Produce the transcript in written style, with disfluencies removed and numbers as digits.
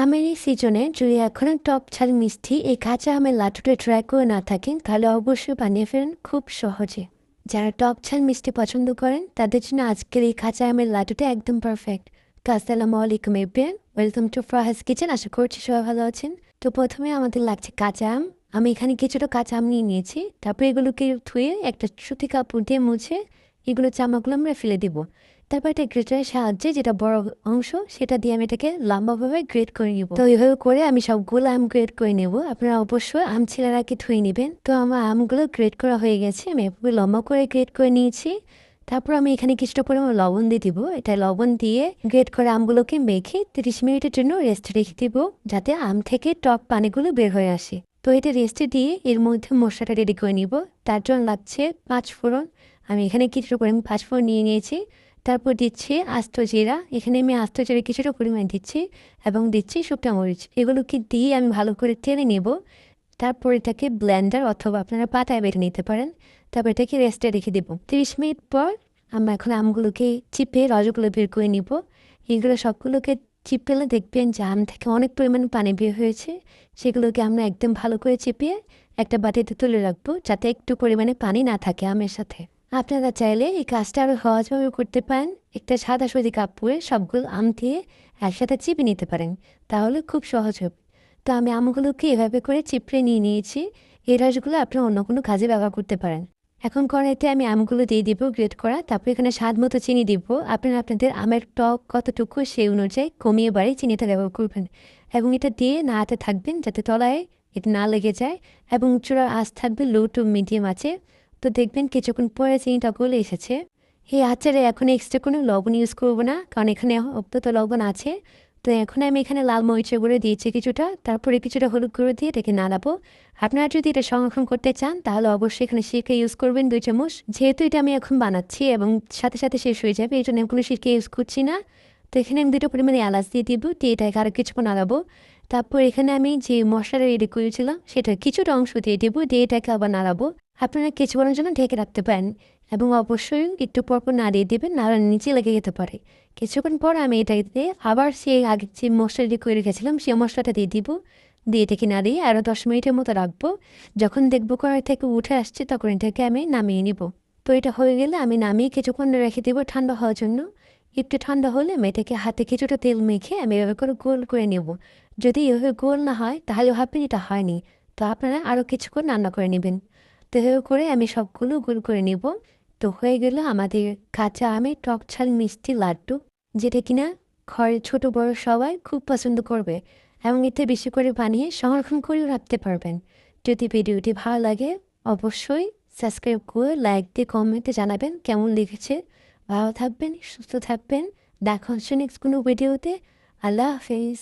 আমের এই সিজনে যদি এখনো টক ঝাল মিষ্টি এই কাঁচা আমের লাড্ডুটা ট্রাই করে না থাকেন তাহলে অবশ্যই বানিয়ে ফেলেন খুব সহজে। যারা টক ঝাল মিষ্টি পছন্দ করেন তাদের জন্য আজকের এই কাঁচা আমের লাড্ডুটা একদম পারফেক্ট। আসসালামু আলাইকুম এভরিওয়ান, ওয়েলকাম টু ফ্রাহাস কিচেন। আশা করছি সবাই ভালো আছেন। তো প্রথমে আমাদের লাগছে কাঁচা আম। আমি এখানে কিছুটা কাঁচা আম নিয়ে নিয়েছি। তারপরে এগুলোকে ধুয়ে একটা সুতি কাপড় দিয়ে মুছে এগুলো চামাগুলো আমরা ফেলে দিব। তারপর একটা গ্রেটারের সাহায্যে যেটা বড় অংশ সেটা দিয়ে আমি এটাকে লম্বাভাবে গ্রেট করে নিব। তো এইভাবে করে আমি সবগুলো আম গ্রেট করে নেব। আপনারা অবশ্যই আম ছিলার আগে ধুয়ে নেবেন। তো আমার আমগুলো গ্রেট করা হয়ে গেছে, আমি এভাবে লম্বা করে গ্রেট করে নিয়েছি। তারপর আমি এখানে কিছুটা পরিমাণ লবণ দিয়ে দিব। এটা লবণ দিয়ে গ্রেট করে আমগুলোকে মেখে 30 মিনিটের জন্য রেস্ট রেখে দিব, যাতে আম থেকে টক পানিগুলো বের হয়ে আসে। তো এটা রেস্টে দিয়ে এর মধ্যে মশলাটা রেডি করে নিব। তার জন্য লাগছে 5 ফোড়ন। আমি এখানে কিছুটা পরিমাণ 5 ফোড়ন নিয়ে নিয়েছি। তারপর দিচ্ছি আস্ত জিরা। এখানে আমি আস্ত জিরা কিছুটা পরিমাণ দিচ্ছি এবং দিচ্ছি শুকনো মরিচ। এগুলোকে দিয়ে আমি ভালো করে টেনে নেব। তারপর এটাকে ব্লেন্ডার অথবা আপনারা পাটায় বেটে নিতে পারেন। তারপর এটাকে রেস্টে রেখে দেবো। 30 মিনিট পর আমরা এখন আমগুলোকে চিপে রসগুলো বের করে নিব। এগুলো সবগুলোকে চিপেলে দেখবেন যে আম থেকে অনেক পরিমাণে পানি বের হয়েছে। সেগুলোকে আমরা একদম ভালো করে চিপিয়ে একটা বাটিতে তুলে রাখবো, যাতে একটু পরিমাণে পানি না থাকে আমের সাথে। আপনারা চাইলে এই কাজটা আরও সহজভাবে করতে পারেন। একটা সাদা সুতি কাপড়ে সবগুলো আম দিয়ে একসাথে চিপে নিতে পারেন, তাহলে খুব সহজ হবে। তো আমি আমগুলোকে এভাবে করে চিপড়ে নিয়ে নিয়েছি। এই রসগুলো আপনারা অন্য কোনো কাজে ব্যবহার করতে পারেন। এখন কড়াইতে আমি আমগুলো দিয়ে দিব গ্রেট করা। তারপর এখানে স্বাদ মতো চিনি দিব। আপনারা আপনাদের আমের টক কতটুকু সেই অনুযায়ী কমিয়ে বাড়িয়ে চিনিটা ব্যবহার করবেন এবং এটা দিয়ে নাড়াতে থাকবেন যাতে তলায় এটা না লেগে যায়, এবং চূড়ার আঁচ থাকবে লো টু মিডিয়াম আছে। তো দেখবেন কিছুক্ষণ পরে চিনিটা গলে এসেছে। এই আচারে এখন এক্সট্রা কোনো লবণ ইউজ করবো না, কারণ এখানে অত্যন্ত লবণ আছে। তো এখন আমি এখানে লাল মরিচের গুঁড়ো দিয়েছি কিছুটা, তারপরে কিছুটা হলুদ গুঁড়ো দিয়ে এটাকে নাড়াবো। আপনারা যদি এটা সংরক্ষণ করতে চান তাহলে অবশ্যই এখানে সিরকা ইউজ করবেন 2 চামচ। যেহেতু এটা আমি এখন বানাচ্ছি এবং সাথে সাথে শেষ হয়ে যাবে, এই জন্য আমি কোনো সিরকা ইউজ করছি না। তো এখানে আমি 2টা পরিমাণে এলাচ দিয়ে দিব, দিয়ে এটাকে আরও কিছুক্ষণ নাড়াবো। তারপর এখানে আমি যে মশলাটা রেডি করেছিলাম সেটা কিছুটা অংশ দিয়ে দেবো, দিয়ে এটাকে আবার নাড়াবো। আপনারা কিছুক্ষণের জন্য ঢেকে রাখতে পারেন এবং অবশ্যই একটু পরপর নাড়িয়ে দেবেন, নাড়ার নিচে লেগে যেতে পারে। কিছুক্ষণ পর আমি এটাতে আবার সেই আগে যে মশলা রেডি করে রেখেছিলাম সেই মশলাটা দিয়ে দিব, দিয়ে এটাকে নাড়িয়ে আরও 10 মিনিটের মতো রাখবো। যখন দেখবো কড়াই থেকে উঠে আসছে তখন এটাকে আমি নামিয়ে নিব। তো এটা হয়ে গেলে আমি নামিয়ে কিছুক্ষণ রেখে দেবো ঠান্ডা হওয়ার জন্য। একটু ঠান্ডা হলে আমি এটাকে হাতে কিছুটা তেল মেখে আমি এভাবে করে গোল করে নেব। যদি এভাবে গোল না হয় তাহলে ভাববেন এটা হয়নি। তো আপনারা আরও কিছুক্ষণ রান্না করে নেবেন। তো এভাবে করে আমি সবগুলো গোল করে নেব। তো হয়ে গেল আমাদের কাঁচা আমের টক ঝাল মিষ্টি লাড্ডু, যেটা কিনা ঘরে ছোট বড় সবাই খুব পছন্দ করবে এবং এতে বেশি করে বানিয়ে সংরক্ষণ করেও রাখতে পারবেন। যদি ভিডিওটি ভালো লাগে অবশ্যই সাবস্ক্রাইব করে লাইক দিয়ে কমেন্টে জানাবেন কেমন লেগেছে। ভালো থাকবেন, সুস্থ থাকবেন। দেখা হচ্ছে নেক্সট কোনো ভিডিওতে। আল্লাহ হাফেজ।